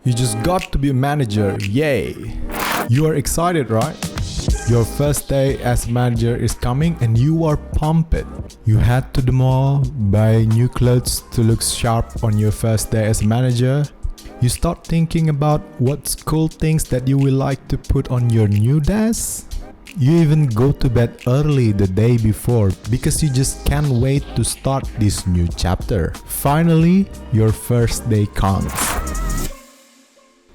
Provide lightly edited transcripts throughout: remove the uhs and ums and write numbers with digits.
You just got to be a manager, yay! You are excited, right? Your first day as manager is coming and you are pumped. You head to the mall, buy new clothes to look sharp on your first day as a manager. You start thinking about what cool things that you will like to put on your new desk. You even go to bed early the day before because you just can't wait to start this new chapter. Finally, your first day comes.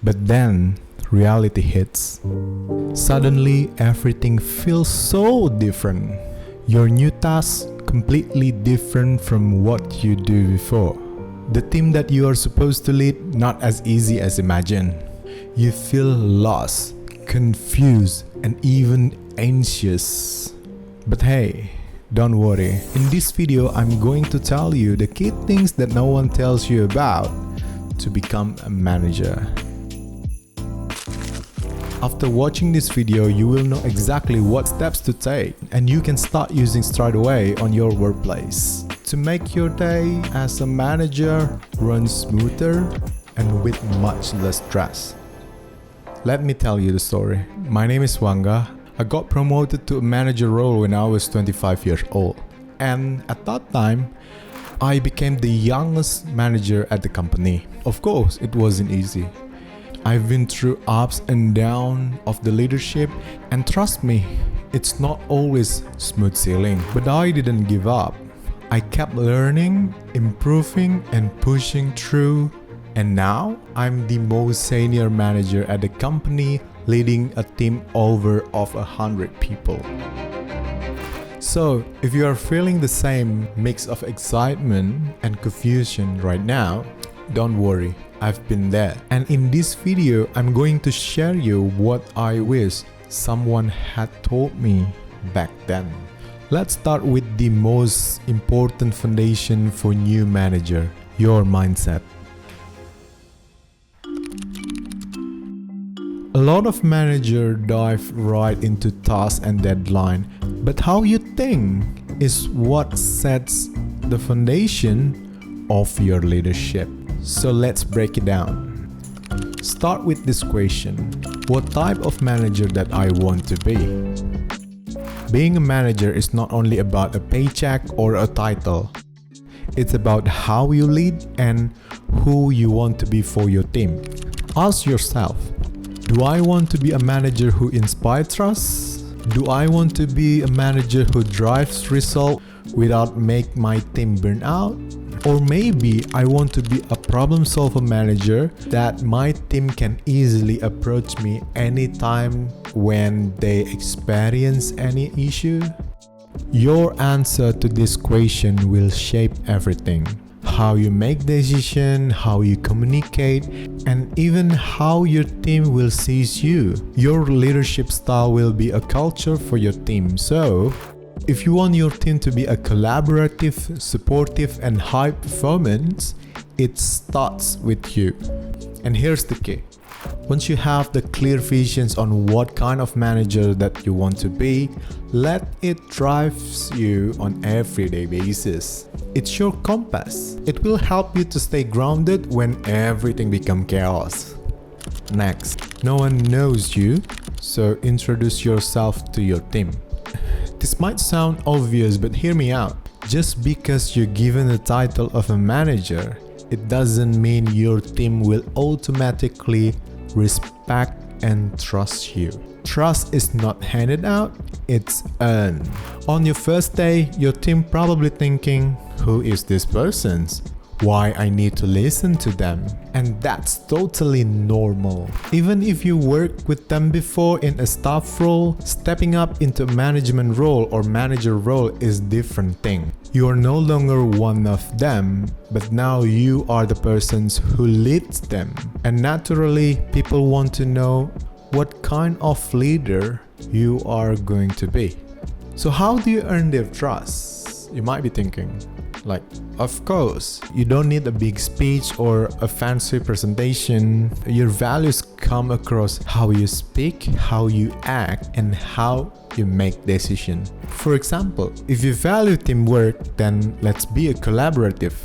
But then, reality hits. Suddenly, everything feels so different. Your new task completely different from what you do before. The team that you are supposed to lead, not as easy as imagined. You feel lost, confused, and even anxious. But hey, don't worry. In this video, I'm going to tell you the key things that no one tells you about to become a manager. After watching this video, you will know exactly what steps to take and you can start using straight away on your workplace to make your day as a manager run smoother and with much less stress. Let me tell you the story. My name is Wanga. I got promoted to a manager role when I was 25 years old. And at that time, I became the youngest manager at the company. Of course, it wasn't easy. I've been through ups and downs of the leadership, and trust me, it's not always smooth sailing. But I didn't give up. I kept learning, improving, and pushing through. And now, I'm the most senior manager at the company, leading a team over of 100 people. So, if you are feeling the same mix of excitement and confusion right now, don't worry, I've been there. And in this video, I'm going to share you what I wish someone had told me back then. Let's start with the most important foundation for new manager, your mindset. A lot of managers dive right into task and deadline, but how you think is what sets the foundation of your leadership. So let's break it down. Start with this question: what type of manager that I want to be? Being a manager is not only about a paycheck or a title. It's about how you lead and who you want to be for your team. Ask yourself, do I want to be a manager who inspires trust? Do I want to be a manager who drives results without make my team burn out? Or maybe I want to be a problem solver manager that my team can easily approach me anytime when they experience any issue? Your answer to this question will shape everything. How you make decisions, how you communicate, and even how your team will see you. Your leadership style will be a culture for your team. So, if you want your team to be a collaborative, supportive, and high performance, it starts with you. And here's the key. Once you have the clear visions on what kind of manager that you want to be, let it drive you on everyday basis. It's your compass. It will help you to stay grounded when everything becomes chaos. Next, no one knows you, so introduce yourself to your team. This might sound obvious, but hear me out. Just because you're given the title of a manager, it doesn't mean your team will automatically respect and trust you. Trust is not handed out, it's earned. On your first day, your team probably thinking, who is this person? Why I need to listen to them? And that's totally normal. Even if you worked with them before in a staff role, stepping up into a management role or manager role is different thing. You are no longer one of them, but now you are the persons who leads them. And naturally, people want to know what kind of leader you are going to be. So how do you earn their trust? You might be thinking, of course, you don't need a big speech or a fancy presentation. Your values come across how you speak, how you act, and how you make decisions. For example, if you value teamwork, then let's be a collaborative.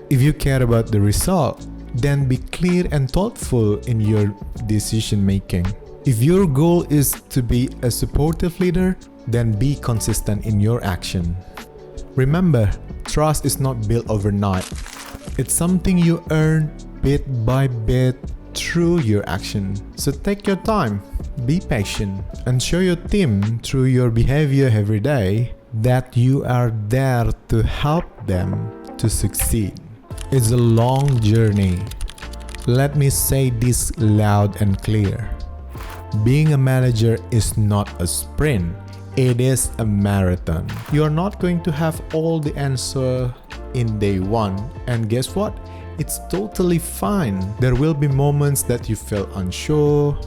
If you care about the result, then be clear and thoughtful in your decision making. If your goal is to be a supportive leader, then be consistent in your action. Remember, trust is not built overnight. It's something you earn bit by bit through your action. So take your time, be patient, and show your team through your behavior every day that you are there to help them to succeed. It's a long journey. Let me say this loud and clear. Being a manager is not a sprint. It is a marathon. You are not going to have all the answer in day one. And guess what? It's totally fine. There will be moments that you feel unsure.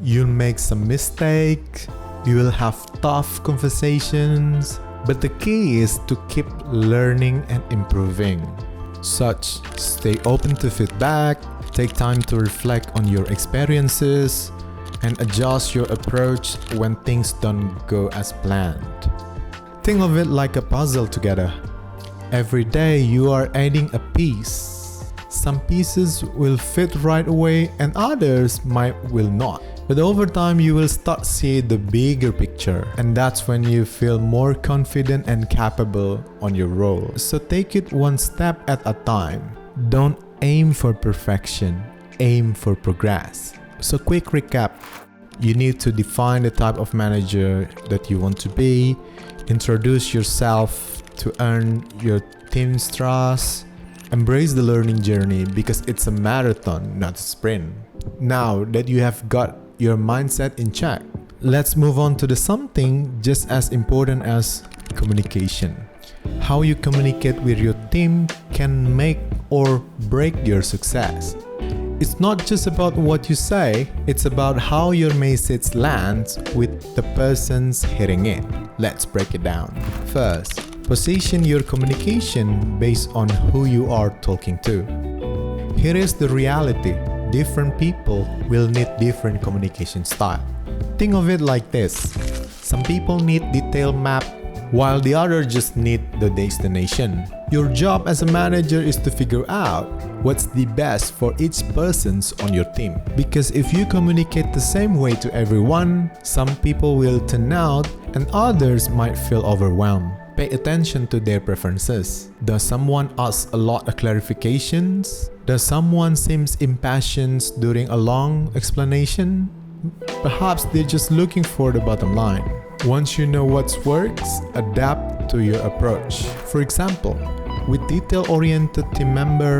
You'll make some mistakes. You will have tough conversations. But the key is to keep learning and improving. Stay open to feedback. Take time to reflect on your experiences and adjust your approach when things don't go as planned. Think of it like a puzzle together. Every day you are adding a piece. Some pieces will fit right away and others will not. But over time you will start seeing the bigger picture, and that's when you feel more confident and capable on your role. So take it one step at a time. Don't aim for perfection, aim for progress. So quick recap. You need to define the type of manager that you want to be, introduce yourself to earn your team's trust, embrace the learning journey because it's a marathon, not a sprint. Now that you have got your mindset in check, let's move on to something just as important as communication. How you communicate with your team can make or break your success. It's not just about what you say, it's about how your message lands with the persons hearing it. Let's break it down. First, position your communication based on who you are talking to. Here is the reality. Different people will need different communication style. Think of it like this. Some people need detailed map while the others just need the destination. Your job as a manager is to figure out what's the best for each person on your team. Because if you communicate the same way to everyone, some people will tune out and others might feel overwhelmed. Pay attention to their preferences. Does someone ask a lot of clarifications? Does someone seem impatient during a long explanation? Perhaps they're just looking for the bottom line. Once you know what works, adapt to your approach. For example, with detail-oriented team member,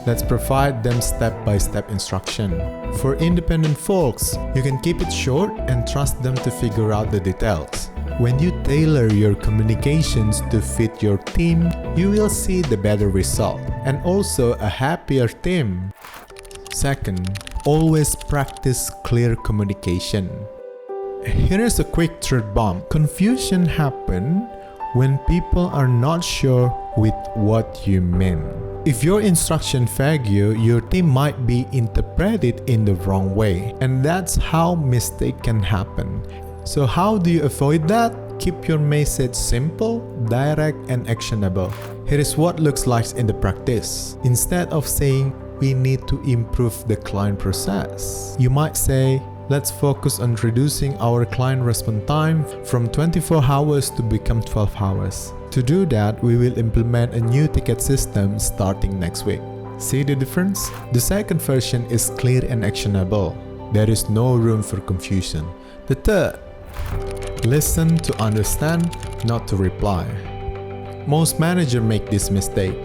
let's provide them step-by-step instruction. For independent folks, you can keep it short and trust them to figure out the details. When you tailor your communications to fit your team, you will see the better result and also a happier team. Second, always practice clear communication. Here is a quick truth bomb. Confusion happens when people are not sure with what you mean. If your instruction vague your team might be interpreted in the wrong way, and that's how mistake can happen. So how do you avoid that? Keep your message simple, direct, and actionable. Here is what looks like in the practice. Instead of saying, we need to improve the client process, you might say, let's focus on reducing our client response time from 24 hours to become 12 hours. To do that, we will implement a new ticket system starting next week. See the difference? The second version is clear and actionable. There is no room for confusion. The third, listen to understand, not to reply. Most managers make this mistake.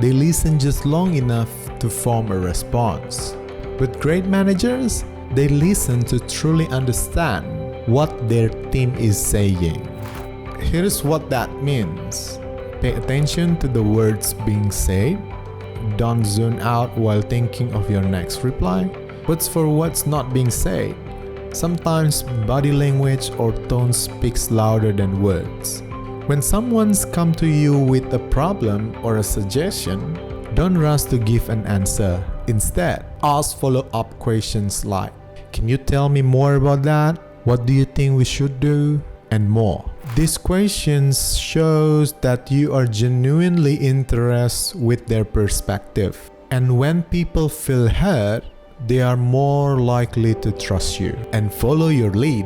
They listen just long enough to form a response. With great managers, they listen to truly understand what their team is saying. Here's what that means. Pay attention to the words being said. Don't zone out while thinking of your next reply. What's for what's not being said. Sometimes body language or tone speaks louder than words. When someone's come to you with a problem or a suggestion, don't rush to give an answer. Instead, ask follow-up questions like, can you tell me more about that? What do you think we should do? And more. These questions shows that you are genuinely interested with their perspective. And when people feel heard, they are more likely to trust you and follow your lead.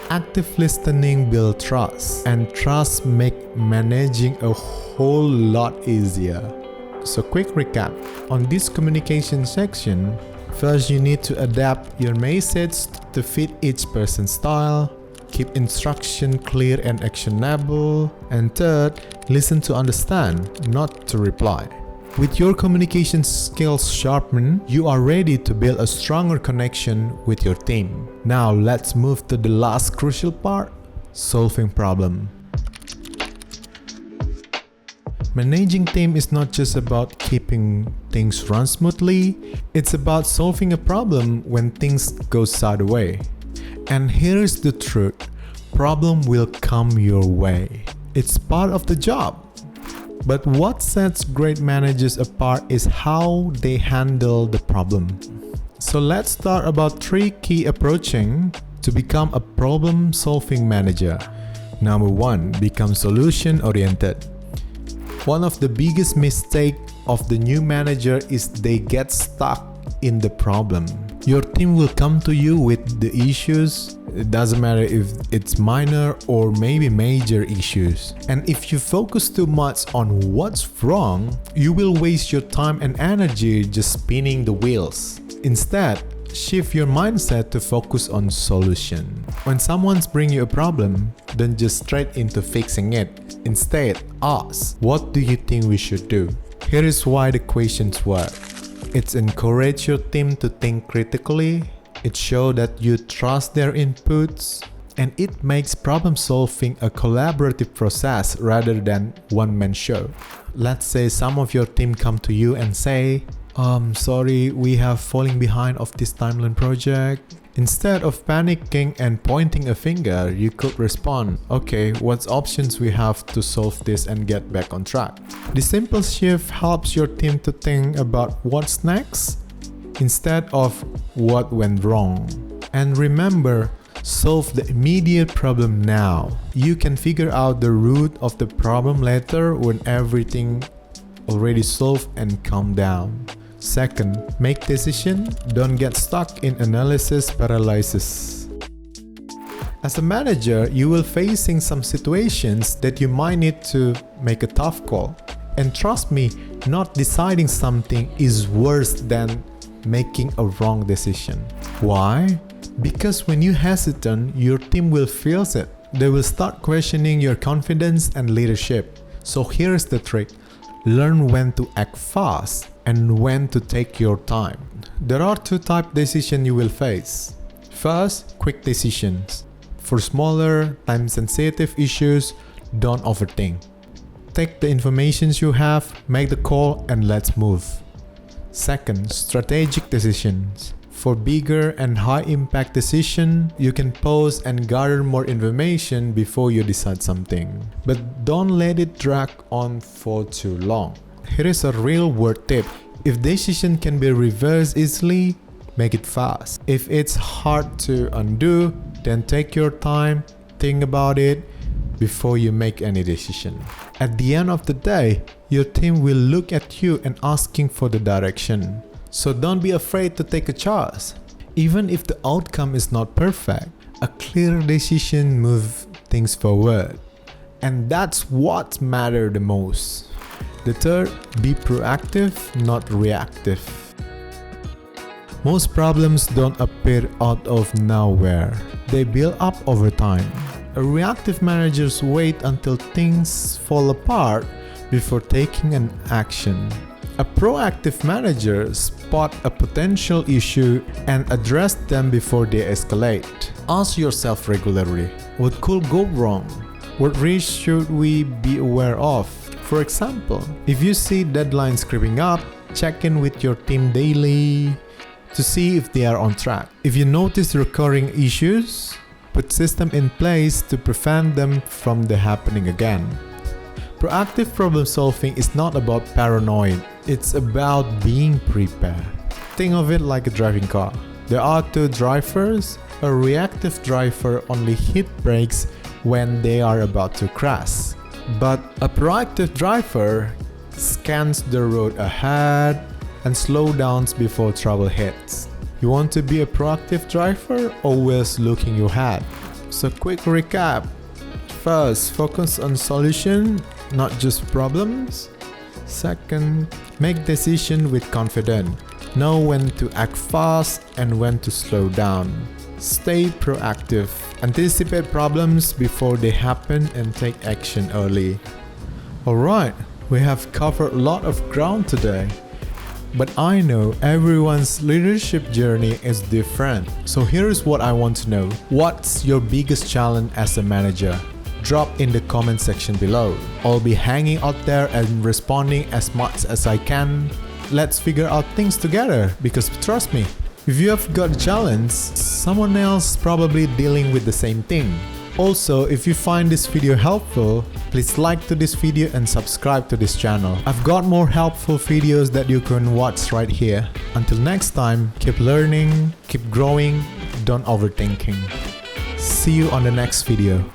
Active listening builds trust, and trust makes managing a whole lot easier. So quick recap. On this communication section, first you need to adapt your message to fit each person's style. Keep instruction clear and actionable. And third, listen to understand, not to reply. With your communication skills sharpened, you are ready to build a stronger connection with your team. Now let's move to the last crucial part, solving problem. Managing team is not just about keeping things run smoothly, it's about solving a problem when things go sideways. And here's the truth, problem will come your way. It's part of the job. But what sets great managers apart is how they handle the problem. So let's start about 3 key approaching to become a problem-solving manager. Number 1, become solution-oriented. One of the biggest mistakes of the new manager is they get stuck in the problem. Your team will come to you with the issues. It doesn't matter if it's minor or maybe major issues. And if you focus too much on what's wrong, you will waste your time and energy just spinning the wheels. Instead, shift your mindset to focus on solution. When someone's bring you a problem, don't just straight into fixing it. Instead, ask, what do you think we should do? Here is why the questions work. It encourages your team to think critically, it shows that you trust their inputs, and it makes problem solving a collaborative process rather than one-man show. Let's say some of your team come to you and say, sorry, we have falling behind of this timeline project. Instead of panicking and pointing a finger, you could respond, okay, what options we have to solve this and get back on track. This simple shift helps your team to think about what's next instead of what went wrong. And remember, solve the immediate problem now. You can figure out the root of the problem later when everything already solved and calm down. Second, make decision, don't get stuck in analysis paralysis. As a manager, you will facing some situations that you might need to make a tough call. And trust me, not deciding something is worse than making a wrong decision. Why? Because when you hesitate, your team will feel it. They will start questioning your confidence and leadership. So here's the trick. Learn when to act fast and when to take your time. There are 2 types of decisions you will face. First, quick decisions. For smaller, time-sensitive issues, don't overthink. Take the information you have, make the call, and let's move. Second, strategic decisions. For bigger and high-impact decisions, you can pause and gather more information before you decide something. But don't let it drag on for too long. Here is a real-world tip. If decision can be reversed easily, make it fast. If it's hard to undo, then take your time, think about it before you make any decision. At the end of the day, your team will look at you and asking for the direction. So don't be afraid to take a chance. Even if the outcome is not perfect, a clear decision moves things forward. And that's what matters the most. The third, be proactive, not reactive. Most problems don't appear out of nowhere. They build up over time. A reactive manager waits until things fall apart before taking an action. A proactive manager spots a potential issue and addresses them before they escalate. Ask yourself regularly, what could go wrong? What risks should we be aware of? For example, if you see deadlines creeping up, check in with your team daily to see if they are on track. If you notice recurring issues, put systems in place to prevent them from happening again. Proactive problem solving is not about paranoid, it's about being prepared. Think of it like a driving car. There are 2 drivers. A reactive driver only hit brakes when they are about to crash. But a proactive driver scans the road ahead, and slow down before trouble hits. You want to be a proactive driver, always looking ahead. So quick recap. First, focus on solution, not just problems. Second, make decision with confidence. Know when to act fast and when to slow down. Stay proactive. Anticipate problems before they happen and take action early. Alright, we have covered a lot of ground today. But I know everyone's leadership journey is different. So here's what I want to know. What's your biggest challenge as a manager? Drop in the comment section below. I'll be hanging out there and responding as much as I can. Let's figure out things together, because trust me, if you have got a challenge, someone else probably dealing with the same thing. Also, if you find this video helpful, please like to this video and subscribe to this channel. I've got more helpful videos that you can watch right here. Until next time, keep learning, keep growing, don't overthinking. See you on the next video.